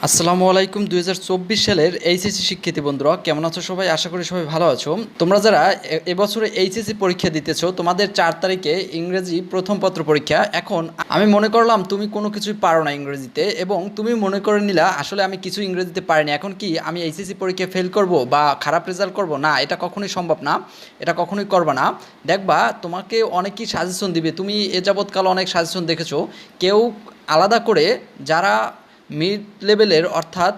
আসসালামু আলাইকুম। 2024 সালের এইচএসসি শিক্ষার্থী বন্ধুরা কেমন আছো সবাই? আশা করি সবাই ভালো আছো। তোমরা যারা এবছরে এইচএসসি পরীক্ষা দিতেছো, তোমাদের 4 তারিখে ইংরেজি প্রথম পত্র পরীক্ষা। এখন আমি মনে করলাম তুমি কোনো কিছুই পারো না ইংরেজিতে, এবং তুমি মনে করে নিলা আসলে আমি কিছু ইংরেজিতে পারিনি, এখন কি আমি এইচএসসি পরীক্ষায় ফেল করব বা খারাপ রেজাল্ট করব? না, এটা কখনোই সম্ভব না, এটা কখনোই করবা না। দেখবা তোমাকে অনেকেই সাজেশন দিবে, তুমি এ যাবৎকাল অনেক সাজেশন দেখেছো। কেউ আলাদা করে যারা মিড লেভেলের অর্থাৎ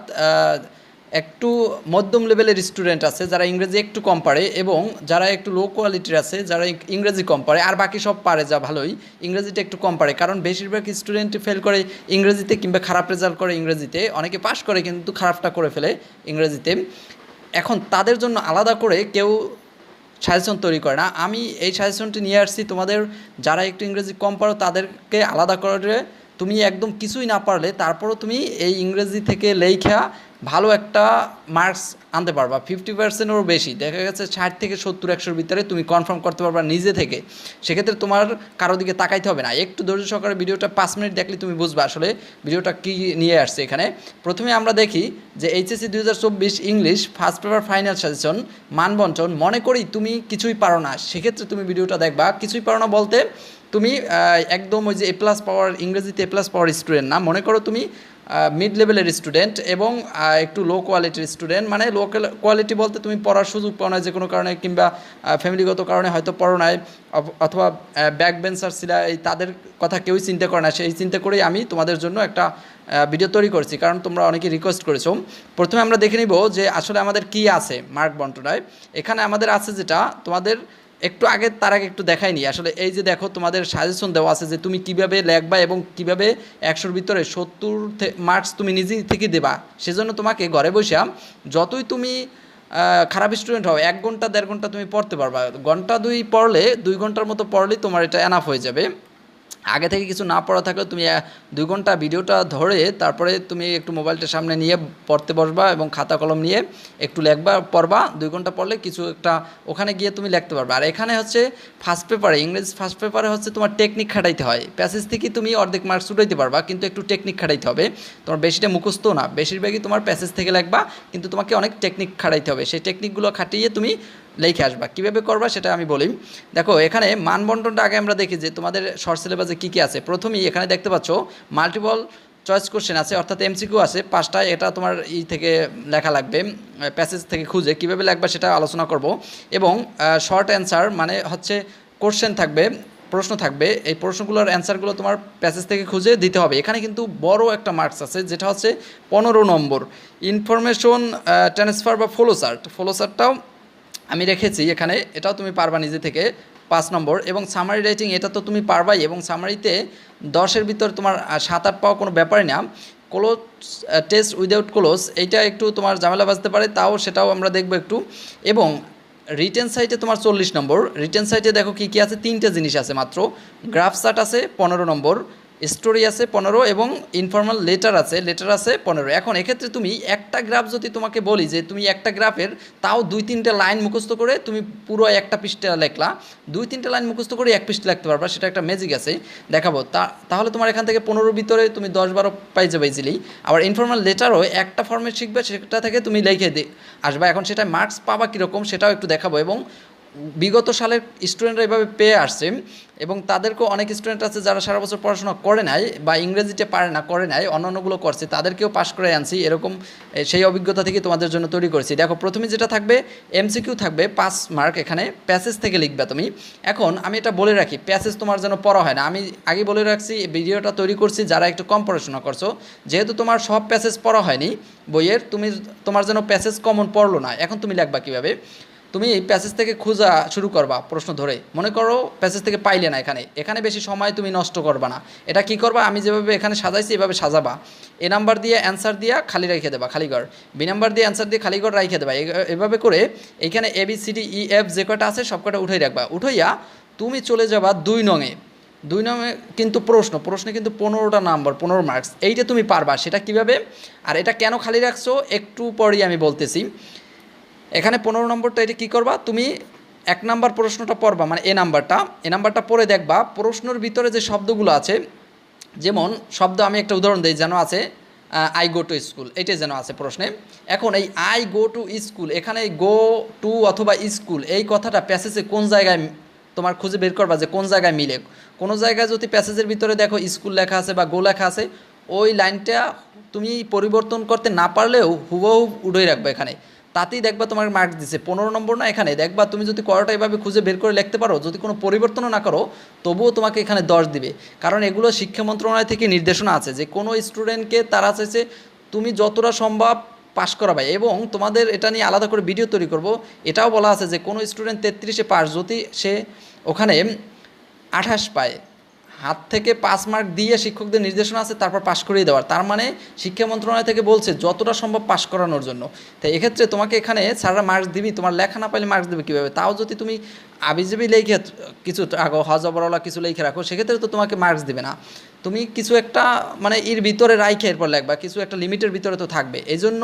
একটু মধ্যম লেভেলের স্টুডেন্ট আছে যারা ইংরেজি একটু কম পারে, এবং যারা একটু লো কোয়ালিটির আছে যারা ইংরেজি কম পারে, আর বাকি সব পারে যা ভালোই, ইংরেজিটা একটু কম পারে। কারণ বেশিরভাগ স্টুডেন্ট ফেল করে ইংরেজিতে, কিংবা খারাপ রেজাল্ট করে ইংরেজিতে। অনেকে পাস করে কিন্তু খারাপটা করে ফেলে ইংরেজিতে। এখন তাদের জন্য আলাদা করে কেউ সাজেশন তৈরি করে না। আমি এই সাজেশনটি নিয়ে আসছি তোমাদের যারা একটু ইংরেজি কম পারো তাদেরকে আলাদা করে। তুমি একদম কিছুই না পারলে তারপরও তুমি এই ইংরেজি থেকে লেখা ভালো একটা মার্কস আনতে পারবা, 50%-এরও বেশি। দেখা গেছে 60 থেকে 70-100-র ভিতরে তুমি কনফার্ম করতে পারবা নিজে থেকে। সেক্ষেত্রে তোমার কারো দিকে তাকাইতে হবে না, একটু ধৈর্য সহকারে ভিডিওটা 5 মিনিট দেখলে তুমি বুঝবা আসলে ভিডিওটা কী নিয়ে আসছে। এখানে প্রথমে আমরা দেখি যে HSC 2024 English first paper final suggestion মানবন্টন। মনে করি তুমি কিছুই পারো না, সেক্ষেত্রে তুমি ভিডিওটা দেখবা। কিছুই পারো না বলতে তুমি একদম ওই যে এ প্লাস পাওয়ার, ইংরেজিতে এ প্লাস পাওয়ার স্টুডেন্ট না। মনে করো তুমি মিড লেভেলের স্টুডেন্ট এবং একটু লো কোয়ালিটির স্টুডেন্ট। মানে লো কোয়ালিটি বলতে তুমি পড়ার সুযোগ পাও না যে কোনো কারণে, কিংবা ফ্যামিলিগত কারণে হয়তো পড়ো নাই, অথবা ব্যাক বেঞ্চার ছিল, এই তাদের কথা কেউই চিন্তা করে না। সেই চিন্তা করেই আমি তোমাদের জন্য একটা ভিডিও তৈরি করেছি, কারণ তোমরা অনেকে রিকোয়েস্ট করেছো। প্রথমে আমরা দেখে নিব যে আসলে আমাদের কি আছে মার্ক বন্টনায়। এখানে আমাদের আছে যেটা তোমাদের একটু আগে, তার আগে একটু দেখাই নি। আসলে এই যে দেখো তোমাদের সাজেশন দেওয়া আছে যে তুমি কিভাবে লিখবা এবং কিভাবে 100-র ভিতরে 70 মার্কস তুমি নিজে থেকে দেবা। সেজন্য তোমাকে ঘরে বসে যতই তুমি খারাপ স্টুডেন্ট হও, 1 ঘন্টা 1.5 ঘন্টা তুমি পড়তে পারবা। ঘন্টা 2 পড়লে, 2 ঘন্টার মতো পড়লেই তোমার এটা এনাফ হয়ে যাবে। আগে থেকে কিছু না পড়া থাকলে তুমি 2 ঘন্টা ভিডিওটা ধরে তারপরে তুমি একটু মোবাইলটা সামনে নিয়ে পড়তে বসবা এবং খাতা কলম নিয়ে একটু লিখবা, পড়বা। 2 ঘন্টা পড়লে কিছু একটা ওখানে গিয়ে তুমি লিখতে পারবে। আর এখানে হচ্ছে ফার্স্ট পেপারে, ইংরেজি ফার্স্ট পেপারে হচ্ছে তোমার টেকনিক খাটাইতে হয়। প্যাসেজ থেকে তুমি অর্ধেক মার্কস উঠাইতে পারবা, কিন্তু একটু টেকনিক খাটাইতে হবে। তোমার বেশিটা মুখস্থ না, বেশিরভাগই তোমার প্যাসেজ থেকে লিখবা, কিন্তু তোমাকে অনেক টেকনিক খাটাইতে হবে। সেই টেকনিকগুলো খাটিয়ে তুমি লিখে আসবা। কীভাবে করবা সেটা আমি বলি। দেখো এখানে মানবন্টনটা আগে আমরা দেখি যে তোমাদের শর্ট সিলেবাসে কী কী আছে। প্রথমেই এখানে দেখতে পাচ্ছ মাল্টিপল চয়েস কোশ্চেন আছে, অর্থাৎ এমসিকিউ আছে 5টা। এটা তোমার থেকে লেখা লাগবে, প্যাসেজ থেকে খুঁজে কীভাবে লিখবা সেটা আলোচনা করব। এবং শর্ট অ্যান্সার মানে হচ্ছে কোশ্চেন থাকবে, প্রশ্ন থাকবে, এই প্রশ্নগুলোর অ্যান্সারগুলো তোমার প্যাসেজ থেকে খুঁজে দিতে হবে। এখানে কিন্তু বড় একটা মার্কস আছে যেটা হচ্ছে 15 নম্বর। ইনফরমেশন ট্রান্সফার বা ফ্লোচার্টটাও আমি রেখেছি এখানে, এটাও তুমি পারবা নিজে থেকে, 5 নম্বর। এবং সামারি রাইটিং এটা তো তুমি পারবাই, এবং সামারিতে 10-এর ভিতর তোমার 7-8 পাওয়া কোনো ব্যাপারই না। ক্লোজ টেস্ট উইদাউট ক্লোজ এইটা একটু তোমার ঝামেলা বাজতে পারে, তাও সেটাও আমরা দেখব একটু। এবং রিটেন সাইটে তোমার 40 নম্বর। রিটেন সাইটে দেখো কী কী আছে, 3টে জিনিস আছে মাত্র। গ্রাফ চার্ট আছে 15 নম্বর, স্টোরি আছে 15, এবং ইনফর্মাল লেটার আছে 15। এখন এক্ষেত্রে তুমি একটা গ্রাফ যদি তোমাকে বলি যে তুমি একটা গ্রাফের তাও 2-3টে লাইন মুখস্থ করে তুমি পুরো একটা পৃষ্ঠা লেখলা, 2-3টে লাইন মুখস্থ করে এক পৃষ্ঠা লিখতে পারবা, সেটা একটা ম্যাজিক আছে, দেখাবো। তাহলে তোমার এখান থেকে 15-র ভিতরে তুমি 10-12 পাই যাবে ইজিলি। আবার ইনফর্মাল লেটারও একটা ফর্মেট শিখবে, সেটা থেকে তুমি লিখে আসবা। এখন সেটা মার্কস পাবা কীরকম সেটাও একটু দেখাবো। এবং বিগত সালের স্টুডেন্টরা এভাবে পেয়ে আসছে, এবং তাদেরকেও অনেক স্টুডেন্ট আছে যারা সারা বছর পড়াশোনা করে নাই বা ইংরেজিতে পারে না, করে নাই, অন্যান্যগুলো করছে, তাদেরকেও পাস করে আনছি। এরকম সেই অভিজ্ঞতা থেকে তোমাদের জন্য তৈরি করেছি। দেখো প্রথমে যেটা থাকবে এমসিকিউ থাকবে 5 মার্ক, এখানে প্যাসেজ থেকে লিখবে তুমি। এখন আমি এটা বলে রাখি, প্যাসেজ তোমার যেন পড়া হয় না। আমি আগে বলে রাখছি, ভিডিওটা তৈরি করছি যারা একটু কম পড়াশোনা করছো, যেহেতু তোমার সব প্যাসেজ পড়া হয়নি বইয়ের, তোমার যেন প্যাসেজ কমন পড়লো না। এখন তুমি লিখবা কীভাবে, তুমি এই প্যাসেজ থেকে খোঁজা শুরু করবা প্রশ্ন ধরে। মনে করো প্যাসেজ থেকে পাইলে না, এখানে বেশি সময় তুমি নষ্ট করবা না। এটা কি করবা, আমি যেভাবে এখানে সাজাইছি এভাবে সাজাবা। এ নাম্বার দিয়ে অ্যান্সার দিয়া খালি রেখে দেবা, খালিঘর। বি নাম্বার দিয়ে অ্যান্সার দিয়ে খালিঘর রেখে দেবা। এভাবে করে এইখানে ABCDEF যে কটা আছে সব কটা উঠাই রাখবা। উঠাইয়া তুমি চলে যাবা 2 নংয়ে। 2 নংয়ে কিন্তু প্রশ্নে কিন্তু 15টা নাম্বার, 15 মার্কস। এইটা তুমি পারবা, সেটা কিভাবে আর এটা কেন খালি রাখছো একটু পরেই আমি বলতেছি। এখানে 15 নম্বরটা এটা কী করবা, তুমি 1 নাম্বার প্রশ্নটা পড়বা, মানে এ নাম্বারটা পড়ে দেখবা প্রশ্নের ভিতরে যে শব্দগুলো আছে। যেমন শব্দ আমি একটা উদাহরণ দিই, যেন আছে আই গো টু স্কুল, এটাই যেন আছে প্রশ্নে। এখন এই আই গো টু স্কুল, এখানে গো টু অথবা স্কুল এই কথাটা প্যাসেজে কোন জায়গায় তোমার খুঁজে বের করবা যে কোন জায়গায় মিলে। কোনো জায়গায় যদি প্যাসেজের ভিতরে দেখো স্কুল লেখা আছে বা গো লেখা আছে, ওই লাইনটা তুমি পরিবর্তন করতে না পারলেও হুবহু উড়েই রাখবে এখানে, তাতেই দেখবা তোমার মার্কস দিছে 15 নম্বর। না এখানে দেখবা তুমি যদি করোটা এভাবে খুঁজে বের করে লিখতে পারো, যদি কোনো পরিবর্তনও না করো, তবুও তোমাকে এখানে 10 দিবে। কারণ এগুলো শিক্ষা মন্ত্রণালয় থেকে নির্দেশনা আছে যে কোনো স্টুডেন্টকে তারা চাইছে তুমি যতটা সম্ভব পাশ করাবে। এবং তোমাদের এটা নিয়ে আলাদা করে ভিডিও তৈরি করব। এটাও বলা আছে যে কোনো স্টুডেন্ট 33-এ পাস, যদি সে ওখানে 28 পায়, হাত থেকে 5 মার্ক দিয়ে শিক্ষকদের নির্দেশনা আছে তারপর পাশ করিয়ে দেওয়ার। তার মানে শিক্ষা মন্ত্রণালয় থেকে বলছে যতটা সম্ভব পাশ করানোর জন্য। তাই এক্ষেত্রে তোমাকে এখানে স্যাররা মার্কস দিবি, তোমার লেখা না পাইলে মার্কস দেবে কীভাবে? তাও যদি তুমি আবিজাবি লিখে কিছু রাখো, হজবরলা কিছু লিখে রাখো, সেক্ষেত্রে তো তোমাকে মার্কস দিবে না। তুমি কিছু একটা মানে এর ভিতরে রাইখে এরপর লেখবা, কিছু একটা লিমিটের ভিতরে তো থাকবে। এই জন্য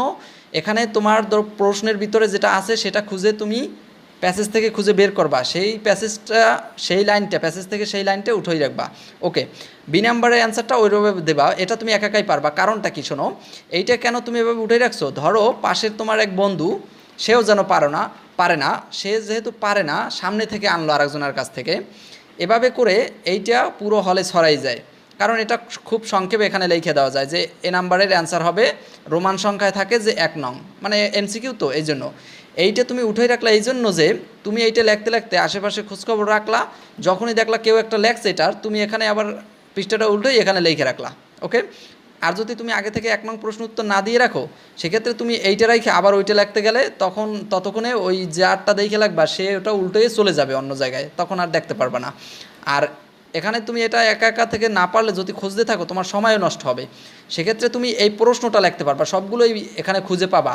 এখানে তোমার প্রশ্নের ভিতরে যেটা আছে সেটা খুঁজে তুমি প্যাসেজ থেকে খুঁজে বের করবা, সেই প্যাসেজটা সেই লাইনটা প্যাসেজ থেকে সেই লাইনটা উঠেই রাখবা। ওকে, বি নাম্বারের অ্যান্সারটা ওইভাবে দেবা। এটা তুমি একাই পারবা। কারণটা কি শোনো, এইটা কেন তুমি এভাবে উঠেই রাখছো? ধরো পাশের তোমার এক বন্ধু, সেও যেন পারে না, সে যেহেতু পারে না সামনে থেকে আনলো আরেকজনের কাছ থেকে, এভাবে করে এইটা পুরো হলে ছড়াই যায়। কারণ এটা খুব সংক্ষেপে এখানে লিখে দেওয়া যায় যে এ নাম্বারের অ্যান্সার হবে রোমান সংখ্যায় থাকে যে 1 নং, মানে এমসিকিউ তো এই জন্য। এইটা তুমি উঠেই রাখলা এই জন্য যে তুমি এইটা লিখতে লিখতে আশেপাশে খোঁজখবর রাখলা, যখনই দেখলা কেউ একটা লেখছে এটার, তুমি এখানে আবার পৃষ্ঠাটা উল্টেই এখানে লিখে রাখলা। ওকে, আর যদি তুমি আগে থেকে 1 নং প্রশ্ন উত্তর না দিয়ে রাখো, সেক্ষেত্রে তুমি এইটা রেখে আবার ওইটা লিখতে গেলে ততক্ষণে ওই যে আরটা দেখে লাগবা সে ওটা উল্টেই চলে যাবে অন্য জায়গায়, তখন আর দেখতে পারবে না। আর এখানে তুমি এটা একা একা থেকে না পারলে যদি খুঁজতে থাকো তোমার সময়ও নষ্ট হবে। সেক্ষেত্রে তুমি এই প্রশ্নটা লিখতে পারবা, সবগুলোই এখানে খুঁজে পাবা।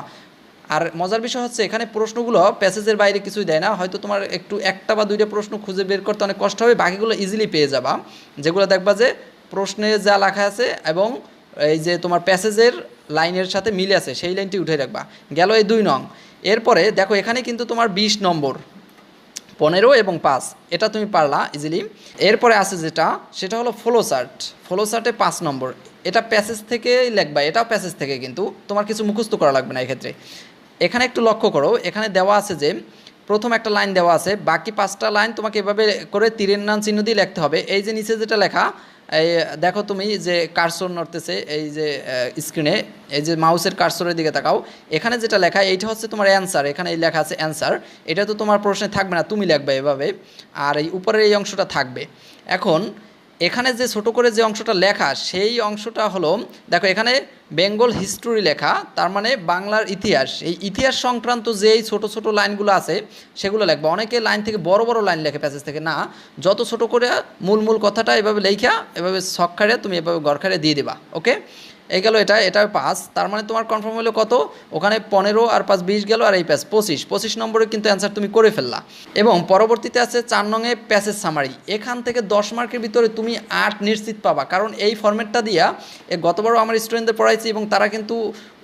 আর মজার বিষয় হচ্ছে এখানে প্রশ্নগুলো প্যাসেজের বাইরে কিছুই দেয় না, হয়তো তোমার একটু 1টা বা 2টা প্রশ্ন খুঁজে বের করতে অনেক কষ্ট হবে, বাকিগুলো ইজিলি পেয়ে যাবা, যেগুলো দেখবা যে প্রশ্নে যা লেখা আছে এবং এই যে তোমার প্যাসেজের লাইনের সাথে মিলে আছে সেই লাইনটি উঠে রাখবা। গেল এই 2 নং। এরপরে দেখো এখানে কিন্তু তোমার 20 নম্বর, 15 এবং 5, এটা তুমি পারলা ইজিলি। এরপরে আছে যেটা, সেটা হলো ফ্লোচার্টে 5 নম্বর, এটা প্যাসেজ থেকেই লিখবা, এটাও প্যাসেজ থেকে, কিন্তু তোমার কিছু মুখস্থ করা লাগবে না এক্ষেত্রে। এখানে একটু লক্ষ্য করো, এখানে দেওয়া আছে যে প্রথম একটা লাইন দেওয়া আছে, বাকি 5টা লাইন তোমাকে এভাবে করে তীরের নাম চিহ্ন দিয়ে লিখতে হবে। এই যে নিচে যেটা লেখা, এই দেখো তুমি যে কার্সর নড়তেছে এই যে স্ক্রিনে, এই যে মাউসের কার্সরের দিকে তাকাও, এখানে যেটা লেখা এইটা হচ্ছে তোমার অ্যান্সার, এখানে এই লেখা আছে অ্যান্সার। এটা তো তোমার প্রশ্নে থাকবে না, তুমি লিখবে এভাবে, আর এই উপরের এই অংশটা থাকবে। এখন এখানে যে ছোট করে যে অংশটা লেখা সেই অংশটা হলো, দেখো এখানে বেঙ্গল হিস্টোরি লেখা, তার মানে বাংলার ইতিহাস। এই ইতিহাস সংক্রান্ত যেই ছোট ছোট লাইনগুলো আছে সেগুলো লিখবা। অনেকে লাইন থেকে বড় বড় লাইন লেখে প্যাসেজ থেকে, না, যত ছোট করে মূল কথাটা এভাবে লেখা এভাবে ছক খাড়ে তুমি এভাবে ঘর খাড়ে দিয়ে দেবা। ওকে, এই গেল এটা 5, তার মানে তোমার কনফার্ম হলো কত, ওখানে 15 আর 5 20 গেল, আর এই 25 নম্বরে কিন্তু অ্যান্সার তুমি করে ফেললা। এবং পরবর্তীতে আছে 4 নংয়ে প্যাসেজ সামারি, এখান থেকে 10 মার্কের ভিতরে তুমি 8 নিশ্চিত পাবা, কারণ এই ফরম্যাটটা দিয়া গতবারও আমার স্টুডেন্টদের পড়াইছি এবং তারা কিন্তু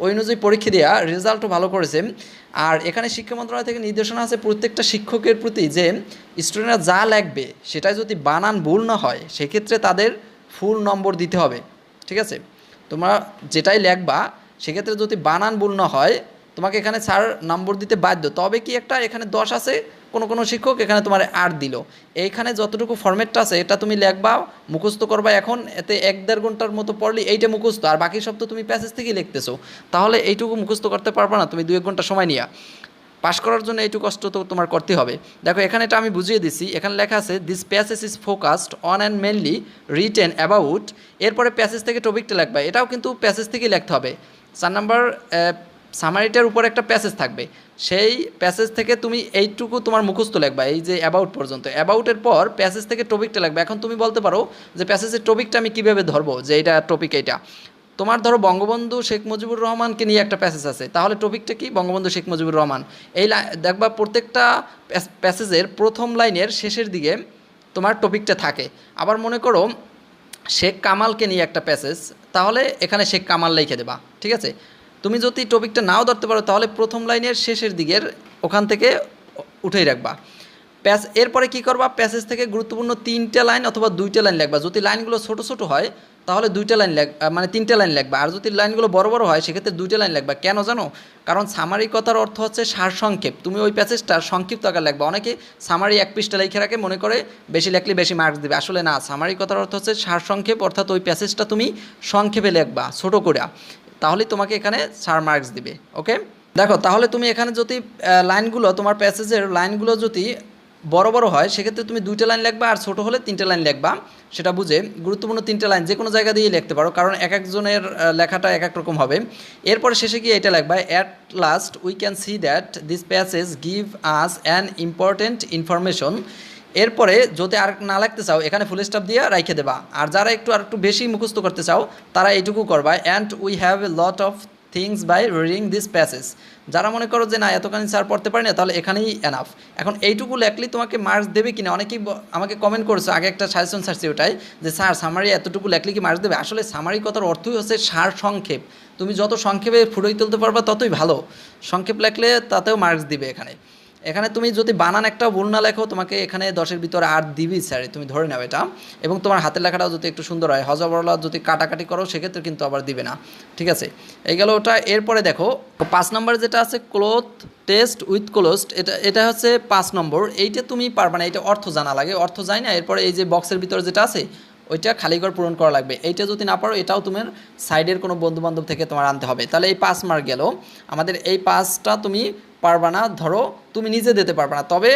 ওই অনুযায়ী পরীক্ষা দেওয়া রেজাল্টও ভালো করেছে। আর এখানে শিক্ষা মন্ত্রণালয় থেকে নির্দেশনা আছে প্রত্যেকটা শিক্ষকের প্রতি যে স্টুডেন্টরা যা লিখবে সেটা যদি বানান ভুল না হয় সেক্ষেত্রে তাদের ফুল নম্বর দিতে হবে। ঠিক আছে, তোমরা যেটাই লিখবা সেক্ষেত্রে যদি বানান ভুল না হয় তোমাকে এখানে 4 নম্বর দিতে বাধ্য। তবে কি একটা এখানে 10 আছে, কোনো শিক্ষক এখানে তোমার 8 দিল। এইখানে যতটুকু ফরম্যাটটা আছে এটা তুমি লিখবা, মুখস্থ করবা। এখন এতে 1-1.5 ঘন্টার মতো পড়লি এইটা মুখস্থ, আর বাকি সব তো তুমি প্যাসেজ থেকেই লিখতেছো, তাহলে এইটুকু মুখস্থ করতে পারবা না তুমি 2-1 ঘন্টা সময় নিয়ে। পাস করার জন্য এইটুকু কষ্ট তো তোমার করতে হবে। দেখো এখানে এটা আমি বুঝিয়ে দিচ্ছি, এখানে লেখা আছে this passage is focused on and mainly written about, এরপরে প্যাসেজ থেকে টপিকটা লিখবা, এটাও কিন্তু প্যাসেজ থেকেই লিখতে হবে। 4 নাম্বার সামারিটার উপর একটা প্যাসেজ থাকবে, সেই প্যাসেজ থেকে তুমি এইটুকু তোমার মুখস্থ লিখবা, এই যে অ্যাবাউট পর্যন্ত। অ্যাবাউটের পর প্যাসেজ থেকে টপিকটা লিখবা। এখন তুমি বলতে পারো যে প্যাসেজের টপিকটা আমি কীভাবে ধরবো, যে এটা টপিক এইটা তোমার ধরো বঙ্গবন্ধু শেখ মুজিবুর রহমানকে নিয়ে একটা প্যাসেজ আছে, তাহলে টপিকটা কি বঙ্গবন্ধু শেখ মুজিবুর রহমান। এই দেখবা প্রত্যেকটা প্যাসেজের প্রথম লাইনের শেষের দিকে তোমার টপিকটা থাকে। আবার মনে করো শেখ কামালকে নিয়ে একটা প্যাসেজ, তাহলে এখানে শেখ কামাল লিখে দেবা। ঠিক আছে, তুমি যদি টপিকটা নাও ধরতে পারো তাহলে প্রথম লাইনের শেষের দিকের ওখান থেকে উঠেই রাখবা। এরপরে কি করবা, প্যাসেজ থেকে গুরুত্বপূর্ণ 3টে লাইন অথবা 2টে লাইন লিখবা। যদি লাইনগুলো ছোট ছোট হয় তাহলে দুইটা লাইন মানে তিনটা লাইন লাগবে। আর যদি লাইনগুলো বড় বড় হয় সেক্ষেত্রে দুইটা লাইন লাগবে। কেন জানো? কারণ সামারি কথার অর্থ হচ্ছে সারসংক্ষেপ। তুমি ওই প্যাসেজটার সংক্ষিপ্ত আকার লাগবে। অনেকে সামারি এক পৃষ্ঠা লিখে রাখে, মনে করে বেশি লেখলে বেশি মার্কস দেবে। আসলে না, সামারি কথার অর্থ হচ্ছে সারসংক্ষেপ, অর্থাৎ ওই প্যাসেজটা তুমি সংক্ষেপে লিখবা, ছোটো করে, তাহলেই তোমাকে এখানে 4 মার্কস দিবে। ওকে, দেখো তাহলে তুমি এখানে যদি লাইনগুলো, তোমার প্যাসেজের লাইনগুলো যদি বড় বড় হয় সেক্ষেত্রে তুমি দুইটা লাইন লিখবা, আর ছোটো হলে তিনটা লাইন লিখবা। সেটা বুঝে গুরুত্বপূর্ণ তিনটা লাইন যে কোনো জায়গা দিয়ে লিখতে পারো, কারণ এক একজনের লেখাটা এক এক রকম হবে। এরপরে শেষে গিয়ে এটা লিখবা, at last we can see that this passage give us an important information. এরপরে যদি আর না লাগতে চাও এখানে ফুল স্টপ দিয়ে রাইখে দেবা। আর যারা আর একটু বেশি মুখস্থ করতে চাও তারা এইটুকু করবা, and we have a lot of things by reading this passage. যারা মনে করো যে না এতখানি স্যার পড়তে পারি না, তাহলে এখানেই এনাফ। এখন এইটুকু লেখলেই তোমাকে মার্কস দেবে কিনা, অনেকেই আমাকে কমেন্ট করেছো, আগে একটা সাজেশন ছাড়ছি ওটাই, যে স্যার সামারি এতটুকু লেখলে কি মার্কস দেবে? আসলে সামারি কথার অর্থই হচ্ছে সার সংক্ষেপ। তুমি যত সংক্ষেপে ফুটিয়ে তুলতে পারবা ততই ভালো। সংক্ষেপ লেখলে তাতেও মার্কস দিবে। এখানে তুমি যদি বানান একটা ভুল না লেখো তোমাকে এখানে 10-এর ভিতরে 8 দিবি স্যার, তুমি ধরে নাও এটা। এবং তোমার হাতের লেখাটাও যদি একটু সুন্দর হয়, হজবরলা যদি কাটাকাটি করো সেক্ষেত্রে কিন্তু আবার দিবে না। ঠিক আছে, এই গেল ওটা। এরপরে দেখো 5 নম্বরে যেটা আছে ক্লোথ টেস্ট উইথ ক্লোজড, এটা হচ্ছে 5 নম্বর। এইটা তুমি পারবে না, এটা অর্থ জানা লাগে, অর্থ যায় না। এরপরে এই যে বক্সের ভিতরে যেটা আছে ওইটা খালি ঘর পূরণ করা লাগবে। এইটা যদি না পারো এটাও তোমার সাইডের কোনো বন্ধুবান্ধব থেকে তোমার আনতে হবে। তাহলে এই 5 মার্ক গেল আমাদের। এই 5টা তুমি পারবা না, ধরো তুমি নিজে দিতে পারবে না, তবে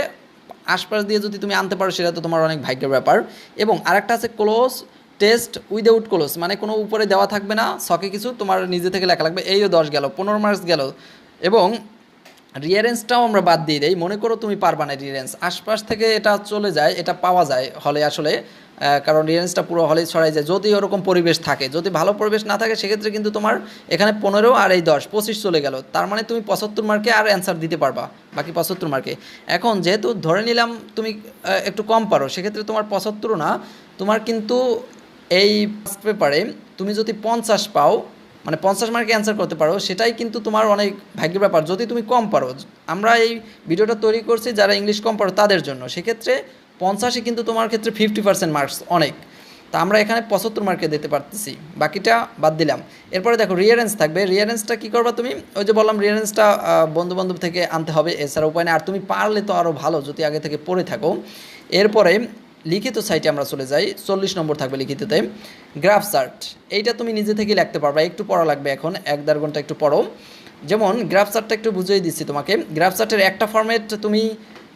আশপাশ দিয়ে যদি তুমি আনতে পারো সেটা তো তোমার অনেক ভাগ্যের ব্যাপার। এবং আরেকটা আছে ক্লোজ টেস্ট উইদাউট ক্লোজ, মানে কোনো উপরে দেওয়া থাকবে না, শখে কিছু তোমার নিজে থেকে লেখা লাগবে। এইও 10 গেল, 15 মার্কস গেল। এবং রিয়ারেন্সটাও আমরা বাদ দিয়ে দেই। মনে করো তুমি পারবা না রিয়ারেন্স, আশপাশ থেকে এটা চলে যায়, এটা পাওয়া যায় হলে আসলে, কারণ রিয়ারেন্সটা পুরো হলেই ছড়াই যায় যদি ওরকম পরিবেশ থাকে। যদি ভালো পরিবেশ না থাকে সেক্ষেত্রে কিন্তু তোমার এখানে 15 আর এই 10 25 চলে গেল। তার মানে তুমি 75 মার্কে আর অ্যান্সার দিতে পারবা, বাকি 75 মার্কে। এখন যেহেতু ধরে নিলাম তুমি একটু কম পারো, সেক্ষেত্রে তোমার 75 না, তোমার কিন্তু এই ফার্স্ট পেপারে তুমি যদি 50 পাও, মানে 50 মার্কে অ্যান্সার করতে পারো, সেটাই কিন্তু তোমার অনেক ভাগ্যের ব্যাপার। যদি তুমি কম পারো, আমরা এই ভিডিওটা তৈরি করছি যারা ইংলিশ কম পারো তাদের জন্য, সেক্ষেত্রে 50-ই কিন্তু তোমার ক্ষেত্রে 50% মার্কস অনেক। তা আমরা এখানে 75 মার্কে দিতে পারতেছি, বাকিটা বাদ দিলাম। এরপরে দেখো রিয়ারেন্স থাকবে। রিয়ারেন্সটা কী করবা তুমি? ওই যে বললাম রিয়ারেন্সটা বন্ধু থেকে আনতে হবে, এছাড়া উপায় নেই। আর তুমি পারলে তো আরও ভালো যদি আগে থেকে পড়ে থাকো। এরপরে লিখিত সাইটে আমরা চলে যাই, 40 নম্বর থাকবে লিখিততে। গ্রাফ চার্ট, এইটা তুমি নিজে থেকে লিখতে পারবা, একটু পড়া লাগবে, এখন 1-1.5 ঘন্টা একটু পড়ো। যেমন গ্রাফ চার্টটা একটু বুঝিয়ে দিচ্ছি তোমাকে। গ্রাফ চার্টের একটা ফরম্যাট তুমি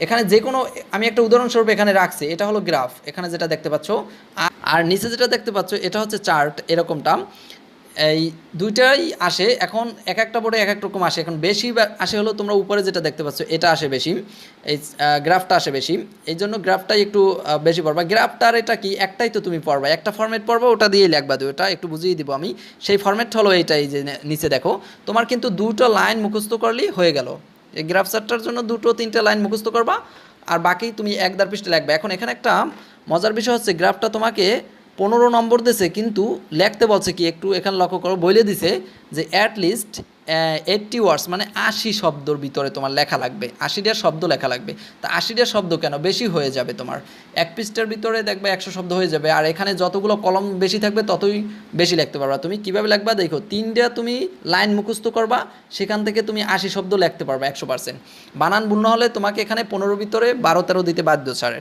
এখানে যে কোনো, আমি একটা উদাহরণস্বরূপ এখানে রাখছি, এটা হলো গ্রাফ, এখানে যেটা দেখতে পাচ্ছ, আর নিচে যেটা দেখতে পাচ্ছ এটা হচ্ছে চার্ট, এরকমটা। এই দুইটাই আসে। এখন এক একটা বোর্ডে এক এক রকম আসে। এখন বেশি আসে হলো তোমরা উপরে যেটা দেখতে পাচ্ছ এটা আসে বেশি, এই গ্রাফটা আসে বেশি, এই জন্য গ্রাফটাই একটু বেশি পড়বা। গ্রাফটার এটা কি, একটাই তো তুমি পড়বা, একটা ফরম্যাট পড়বা, ওটা দিয়ে লিখবা। ওটা একটু বুঝিয়ে দিব আমি। সেই ফরম্যাট হলো এইটাই, যে নিচে দেখো, তোমার কিন্তু 2টা লাইন মুখস্থ করলেই হয়ে গেল। এই গ্রাফ চার্টটার জন্য 2-3টা লাইন মুখস্থ করবা, আর বাকি তুমি 1-1.5 পৃষ্ঠা লিখবে। এখন এখানে একটা মজার বিষয় হচ্ছে, গ্রাফটা তোমাকে 15 নম্বর দিছে, কিন্তু লিখতে বলছে কি একটু এখানে লক্ষ্য করো, বলে দিছে যে অ্যাটলিস্ট 80 ওয়ার্ডস, মানে 80 শব্দর ভিতরে তোমার লেখা লাগবে, 80টা শব্দ লেখা লাগবে। তা 80টা শব্দ কেন, বেশি হয়ে যাবে তোমার, এক পৃষ্ঠার ভিতরে দেখবে 100 শব্দ হয়ে যাবে। আর এখানে যতগুলো কলম বেশি থাকবে ততই বেশি লিখতে পারবা। তুমি কীভাবে লিখবা দেখো, 3টা তুমি লাইন মুখস্থ করবা, সেখান থেকে তুমি 80 শব্দ লিখতে পারবা 100%। বানান ভুল না হলে তোমাকে এখানে 15 ভিতরে 12-13 দিতে বাধ্য স্যার।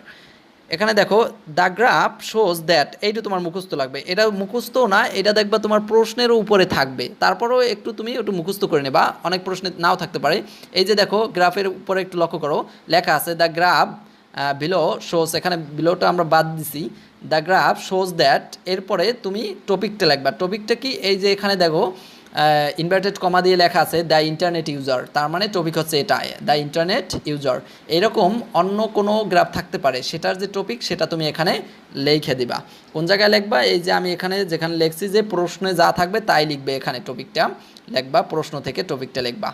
এখানে দেখো দ্য গ্রাফ শোজ দ্যাট, এইটা তোমার মুখস্থ লাগবে। এটা মুখস্থ না, এটা দেখবা তোমার প্রশ্নেরও উপরে থাকবে, তারপরেও একটু তুমি একটু মুখস্থ করে নেবা, অনেক প্রশ্নে নাও থাকতে পারে। এই যে দেখো গ্রাফের উপরে একটু লক্ষ্য করো, লেখা আছে দ্য গ্রাফ বিলো শোজ, এখানে বিলোটা আমরা বাদ দিছি, দ্য গ্রাফ শোজ দ্যাট। এরপরে তুমি টপিকটা লিখবা। টপিকটা কি, এই যে এখানে দেখো ইনভার্টেড কমা দিয়ে লেখা আছে দ্য ইন্টারনেট ইউজার, তার মানে টপিক হচ্ছে এটা, দ্য ইন্টারনেট ইউজার। এরকম অন্য কোনো গ্রাফ থাকতে পারে, সেটার যে টপিক সেটা তুমি এখানে লিখে দিবা। কোন জায়গায় লিখবা, এই যে আমি এখানে যেখানে লিখছি যে প্রশ্নে যা থাকবে তাই লিখবে, এখানে টপিকটা লিখবা, প্রশ্ন থেকে টপিকটা লিখবা।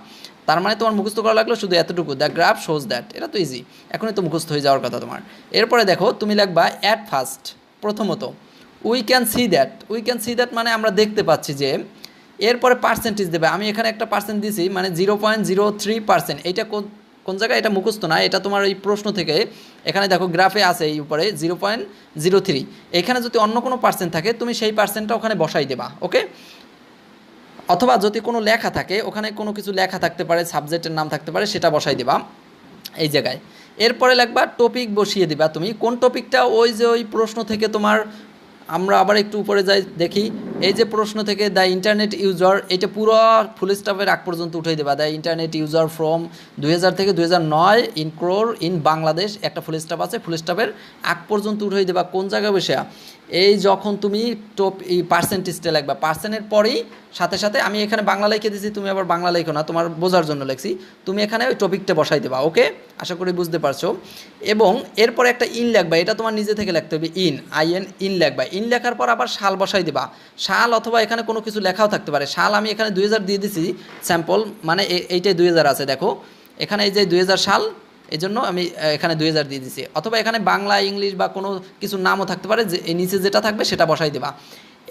তার মানে তোমার মুখস্থ করা লাগলো শুধু এতটুকু, দ্য গ্রাফ শোজ দ্যাট, এটা তো ইজি, এখনই তো মুখস্থ হয়ে যাওয়ার কথা তোমার। এরপরে দেখো তুমি লিখবা অ্যাট ফার্স্ট, প্রথমত we can see that. We can see that মানে আমরা দেখতে পাচ্ছি যে, এরপরে পার্সেন্টেজ দেবে। আমি এখানে একটা পার্সেন্ট দিছি, মানে 0.03%। এইটা কোন জায়গায়, এটা মুখস্থ না, এটা তোমার এই প্রশ্ন থেকে এখানে দেখো গ্রাফে আছে এই উপরে 0.03, এখানে যদি অন্য কোনো পার্সেন্ট থাকে তুমি সেই পার্সেন্টটা ওখানে বসাই দেবা। ওকে, অথবা যদি কোনো লেখা থাকে ওখানে কোনো কিছু লেখা থাকতে পারে, সাবজেক্টের নাম থাকতে পারে, সেটা বসাই দেবা এই জায়গায়। এরপরে লিখবা টপিক বসিয়ে দিবা তুমি, কোন টপিকটা ওই যে ওই প্রশ্ন থেকে তোমার, আমরা আবার একটু উপরে যাই দেখি, এই যে প্রশ্ন থেকে দ্য ইন্টারনেট ইউজার, এটা পুরো ফুল স্টপের আগ পর্যন্ত উঠাই দেবা, দ্য ইন্টারনেট ইউজার ফ্রম 2000 থেকে 2009 ইন ক্রোর ইন বাংলাদেশ, একটা ফুল স্টপ আছে, ফুল স্টপের আগ পর্যন্ত উঠাই দেবা। কোন জায়গায় বসে এই যখন তুমি এই পার্সেন্টেজটা লিখবা, পার্সেন্টের পরেই সাথে সাথে আমি এখানে বাংলা লিখে দিয়েছি, তুমি আবার বাংলা লেখো না, তোমার বোঝার জন্য লিখছি, তুমি এখানে ওই টপিকটা বসাই দেবা। ওকে, আশা করি বুঝতে পারছো। এবং এরপরে একটা ইন লিখবা, এটা তোমার নিজে থেকে লিখতে হবে, ইন লিখবা, ইন লেখার পর আবার সাল বসাই দেবা, সাল অথবা এখানে কোনো কিছু লেখাও থাকতে পারে, সাল আমি এখানে 2000 দিয়ে দিছি স্যাম্পল, মানে এইটাই 2000 আছে, দেখো এখানে এই যে 2000 সাল, এই জন্য আমি এখানে 2000 দিয়ে দিছি, অথবা এখানে বাংলা ইংলিশ বা কোনো কিছু নামও থাকতে পারে, যে এই নিচে যেটা থাকবে সেটা বসাই দেবা।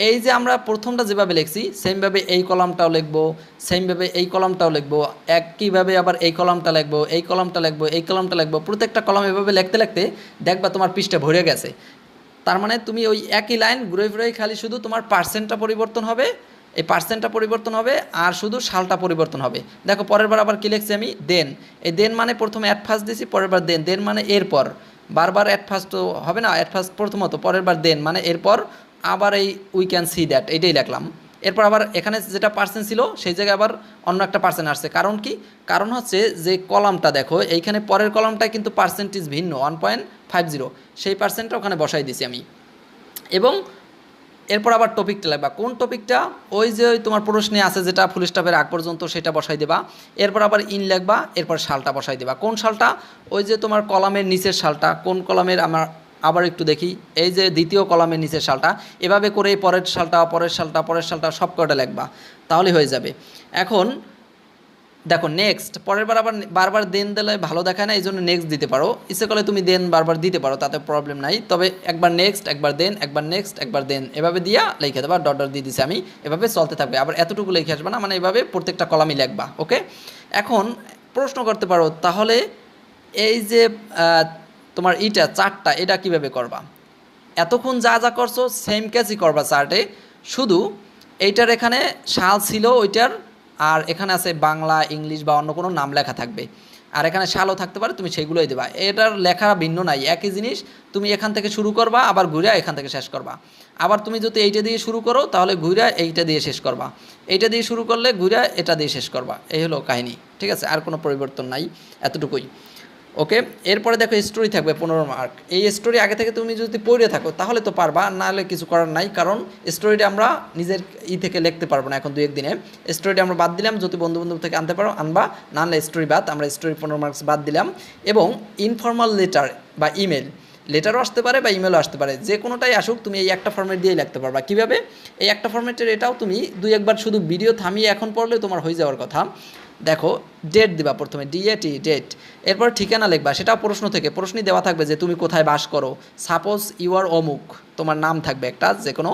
এই যে আমরা প্রথমটা যেভাবে লিখছি সেমভাবে এই কলামটাও লিখবো, সেমভাবে এই কলামটাও লিখবো, একইভাবে আবার এই কলামটা লিখবো, এই কলামটা লিখবো, এই কলামটা লিখবো, প্রত্যেকটা কলাম এভাবে লিখতে লিখতে দেখবা তোমার পৃষ্ঠা ভরে গেছে। তার মানে তুমি ওই একই লাইন ঘুরে ফিরে খালি শুধু তোমার পার্সেন্টটা পরিবর্তন হবে, এই পার্সেন্টটা পরিবর্তন হবে আর শুধু সালটা পরিবর্তন হবে। দেখো পরের বার আবার কী লিখছি আমি, দেন, এই দেন মানে প্রথমে অ্যাট ফার্স্ট দিয়েছি, পরের বার দেন, দেন মানে এরপর, বারবার অ্যাট ফার্স্ট তো হবে না, অ্যাট ফার্স্ট প্রথমত, পরের বার দেন মানে এরপর, আবার এই উই ক্যান সি দ্যাট এইটাই লিখলাম। এরপর আবার এখানে যেটা পার্সেন্ট ছিল সেই জায়গায় আবার অন্য একটা পার্সেন্ট আসছে, কারণ কি, কারণ হচ্ছে যে কলামটা দেখো এইখানে পরের কলামটায় কিন্তু পার্সেন্টেজ ভিন্ন 1.50, সেই পার্সেন্টটা ওখানে বসাই দিছি আমি। এবং এরপর আবার টপিকটা লিখবা, কোন টপিকটা, ওই যে তোমার প্রশ্নে আছে যেটা ফুল স্টপের আগ পর্যন্ত সেটা বসাই দেবা। এরপর আবার ইন লিখবা, এরপর সালটা বসাই দেবা, কোন সালটা, ওই যে তোমার কলামের নিচের সালটা, কোন কলামের, আমার আবার একটু দেখি, এই যে দ্বিতীয় কলামের নিচের সালটা, এভাবে করে পরের সালটা, পরের সালটা, পরের সালটা সব কটা লিখবা, তাহলে হয়ে যাবে। এখন দেখো নেক্সট, পরের বার আবার বারবার দেন দিলে ভালো দেখায় না, এই জন্য নেক্সট দিতে পারো, ইচ্ছে করলে তুমি দেন বারবার দিতে পারো, তাতে প্রবলেম নাই, তবে একবার নেক্সট, একবার দেন, একবার নেক্সট, একবার দেন, এভাবে দিয়া লিখে দেবা, ডট ডট দিয়ে দিছি আমি, এভাবে চলতে থাকবে, আবার এতটুকু লিখে আসবে না, মানে এভাবে প্রত্যেকটা কলামই লিখবা। ওকে, এখন প্রশ্ন করতে পারো তাহলে এই যে তোমার ইটা চার্টটা এটা কিভাবে করবা, এতক্ষণ যা যা করছো সেম কাজই করবা চার্টে, শুধু এইটার এখানে সাল ছিল ওইটার, আর এখানে আছে বাংলা ইংলিশ বা অন্য কোনো নাম লেখা থাকবে, আর এখানে সালও থাকতে পারে, তুমি সেগুলোই দেবা, এটার লেখা ভিন্ন নাই, একই জিনিস, তুমি এখান থেকে শুরু করবা আবার ঘুরে এখান থেকে শেষ করবা, আবার তুমি যদি এইটা দিয়ে শুরু করো তাহলে ঘুরে এইটা দিয়ে শেষ করবা, এইটা দিয়ে শুরু করলে ঘুরে এটা দিয়ে শেষ করবা, এই হলো কাহিনী, ঠিক আছে, আর কোনো পরিবর্তন নাই, এতটুকুই। ওকে, এরপরে দেখো স্টোরি থাকবে 15 মার্ক, এই স্টোরি আগে থেকে তুমি যদি পড়ে থাকো তাহলে তো পারবা, নাহলে কিছু করার নাই, কারণ স্টোরিটা আমরা নিজের থেকে লিখতে পারবো না এখন 2-1 দিনে, স্টোরিটা আমরা বাদ দিলাম, যদি বন্ধু বান্ধব থেকে আনতে পারো আনবা, নাহলে স্টোরি বাদ, আমরা স্টোরি 15 মার্কস বাদ দিলাম। এবং ইনফর্মাল লেটার বা ইমেল, লেটারও আসতে পারে বা ইমেলও আসতে পারে, যে কোনোটাই আসুক তুমি এই একটা ফর্মেট দিয়েই লিখতে পারবা। কীভাবে, এই একটা ফর্মেটের এটাও তুমি 2-1 বার শুধু ভিডিও থামিয়ে এখন পড়লে তোমার হয়ে যাওয়ার কথা। দেখো ডেট দিবা, প্রথমে ডিএটি ডেট, এরপর ঠিকানা লিখবা, সেটাও প্রশ্ন থেকে, প্রশ্নই দেওয়া থাকবে যে তুমি কোথায় বাস করো, সাপোজ ইউ আর অমুক, তোমার নাম থাকবে একটা যে কোনো,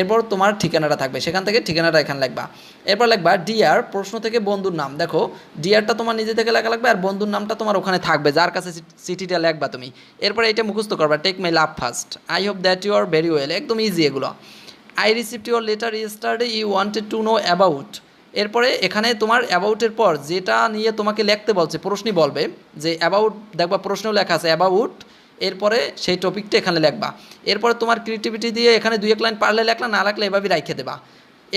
এরপর তোমার ঠিকানাটা থাকবে, সেখান থেকে ঠিকানাটা এখানে লিখবা। এরপর লিখবা ডিআর, প্রশ্ন থেকে বন্ধুর নাম, দেখো ডিআরটা তোমার নিজে থেকে লেখা লাগবে, আর বন্ধুর নামটা তোমার ওখানে থাকবে যার কাছে চিঠিটা লিখবা তুমি। এরপরে এটা মুখস্থ করবা, take my love first, I hope that you are very well, একদম ইজি এগুলো। I received your letter yesterday, you wanted to know about, এরপরে এখানে তোমার অ্যাবাউটের পর যেটা নিয়ে তোমাকে লিখতে বলছে, প্রশ্নই বলবে যে অ্যাবাউট, দেখবা প্রশ্নেও লেখা আছে অ্যাবাউট, এরপরে সেই টপিকটা এখানে লিখবা। এরপরে তোমার ক্রিয়েটিভিটি দিয়ে এখানে 2-1 লাইন পারলে লেখলা, না লাগলে এভাবেই রাইখে দেবা।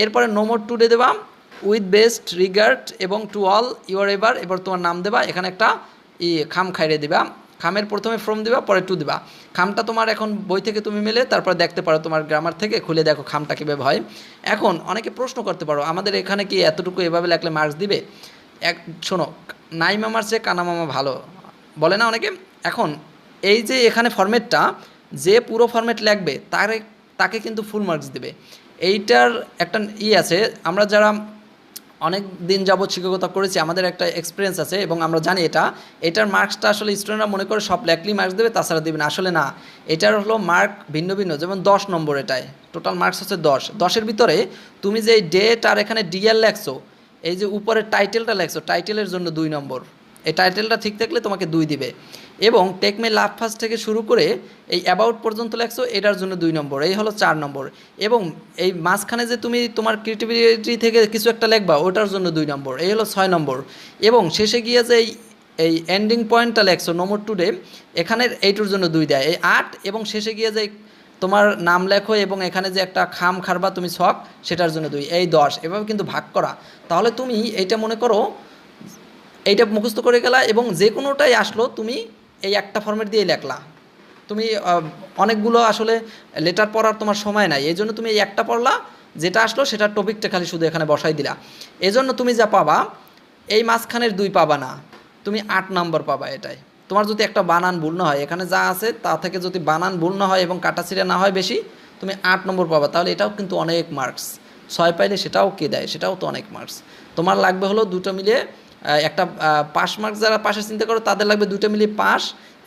এরপরে নো মোর টুডে দেবা, উইথ বেস্ট রিগার্ড এবং টু অল ইউর এবার তোমার নাম দেবা, এখানে একটা খাম খাইরে দেবা, খামের প্রথমে ফ্রম দিবা, পরে টু দিবা, খামটা তোমার এখন বই থেকে তুমি মেলে তারপর দেখতে পারো, তোমার গ্রামার থেকে খুলে দেখো খামটা কীভাবে হয়। এখন অনেকে প্রশ্ন করতে পারো আমাদের এখানে কি এতটুকু এভাবে লেখলে মার্কস দিবে, শোনো, নাই মামার চেয়ে কানা মামা ভালো বলে না অনেকে। এখন এই যে এখানে ফরম্যাটটা, যে পুরো ফরম্যাট লিখবে তাকে কিন্তু ফুল মার্কস দেবে। এইটার একটা আছে, আমরা যারা অনেক দিন যাবৎ শিক্ষকতা করেছি, আমাদের একটা এক্সপিরিয়েন্স আছে এবং আমরা জানি এটার মার্কসটা আসলে স্টুডেন্টরা মনে করে সব লেখলেই মার্কস দেবে, তাছাড়া দেবে না, আসলে না, এটার হলো মার্ক ভিন্ন ভিন্ন। যেমন 10 নম্বর, এটায় টোটাল মার্কস হচ্ছে 10-10-এর ভিতরে তুমি যে ডেট আর এখানে ডিএল লেখছো, এই যে উপরে টাইটেলটা লেখছো, টাইটেলের জন্য 2 নম্বর, এই টাইটেলটা ঠিক থাকলে তোমাকে 2 দিবে। এবং টেক মে লাভ ফার্স্ট থেকে শুরু করে এই অ্যাবাউট পর্যন্ত লেখছো, এটার জন্য 2 নম্বর, এই হলো 4 নম্বর। এবং এই মাঝখানে যে তুমি তোমার ক্রিয়েটিভিটি থেকে কিছু একটা লিখবা, ওটার জন্য 2 নম্বর, এই হলো 6 নম্বর। এবং শেষে গিয়ে যে এই এন্ডিং পয়েন্টটা লেখছো নম্বর টুডে, এখানের এইটুর জন্য 2 দেয়, এই 8। এবং শেষে গিয়ে যে তোমার নাম লেখো এবং এখানে যে একটা খাম খারবা তুমি ছক, সেটার জন্য 2, এই 10। এভাবে কিন্তু ভাগ করা। তাহলে তুমি এইটা মনে করো এইটা মুখস্থ করে গেলা এবং যে কোনোটাই আসলো তুমি এই একটা ফর্মেট দিয়ে লেখলা। তুমি অনেকগুলো আসলে লেটার পড়ার তোমার সময় নাই, এই জন্য তুমি এই একটা পড়লা, যেটা আসলো সেটার টপিকটা খালি শুধু এখানে বসাই দিলা। এই জন্য তুমি যা পাবা এই মাঝখানের 2 পাবা না, তুমি 8 নম্বর পাবা। এটাই তোমার যদি একটা বানান ভুল না হয়, এখানে যা আছে তা থেকে যদি বানান ভুল না হয় এবং কাটাছিড়া না হয় বেশি, তুমি 8 নম্বর পাবা। তাহলে এটাও কিন্তু অনেক মার্কস। 6 পাইলে সেটাও কে দেয়, সেটাও তো অনেক মার্কস। তোমার লাগবে হলো দুটো মিলিয়ে একটা পাস মার্কস, যারা পাশে চিন্তা করো তাদের লাগবে দুটো মিলিয়ে পাস।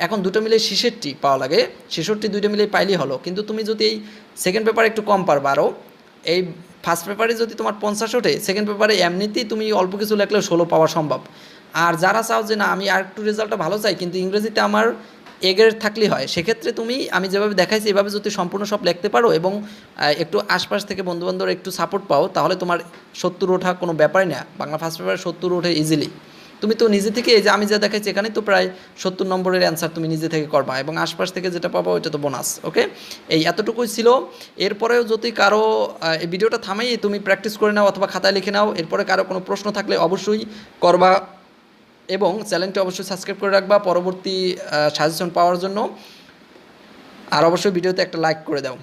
এখন দুটো মিলিয়ে 66 পাওয়া লাগে, 66 দুইটা মিলিয়ে পাইলেই হলো। কিন্তু তুমি যদি এই সেকেন্ড পেপারে একটু কম পারবা, আরও এই ফার্স্ট পেপারে যদি তোমার 50 ওঠে, সেকেন্ড পেপারে এমনিতেই তুমি অল্প কিছু লেখলেও 16 পাওয়া সম্ভব। আর যারা চাও যে না আমি আর একটু রেজাল্টটা ভালো চাই কিন্তু ইংরেজিতে আমার এ গ্রেড থাকলেই হয়, সেক্ষেত্রে তুমি আমি যেভাবে দেখাইছি এভাবে যদি সম্পূর্ণ সব লিখতে পারো এবং একটু আশপাশ থেকে বন্ধুবান্ধবের একটু সাপোর্ট পাও, তাহলে তোমার 70 ওঠা কোনো ব্যাপারই না। বাংলা ফার্স্ট পেপারে 70 ওঠে ইজিলি। তুমি তো নিজে থেকে এই যে আমি যা দেখাইছি এখানে তো প্রায় 70 নম্বরের অ্যান্সার তুমি নিজে থেকে করবা এবং আশপাশ থেকে যেটা পাবো ওইটা তো বোনাস। ওকে, এই এতটুকুই ছিল। এরপরেও যদি কারো এই ভিডিওটা থামেই তুমি প্র্যাকটিস করে নাও অথবা খাতায় লিখে নাও, এরপরে কারো কোনো প্রশ্ন থাকলে অবশ্যই করবা এবং চ্যানেলটি অবশ্যই সাবস্ক্রাইব করে রাখবা পরবর্তী সাজেশন পাওয়ার জন্য। আর অবশ্যই ভিডিওতে একটা লাইক করে দাও।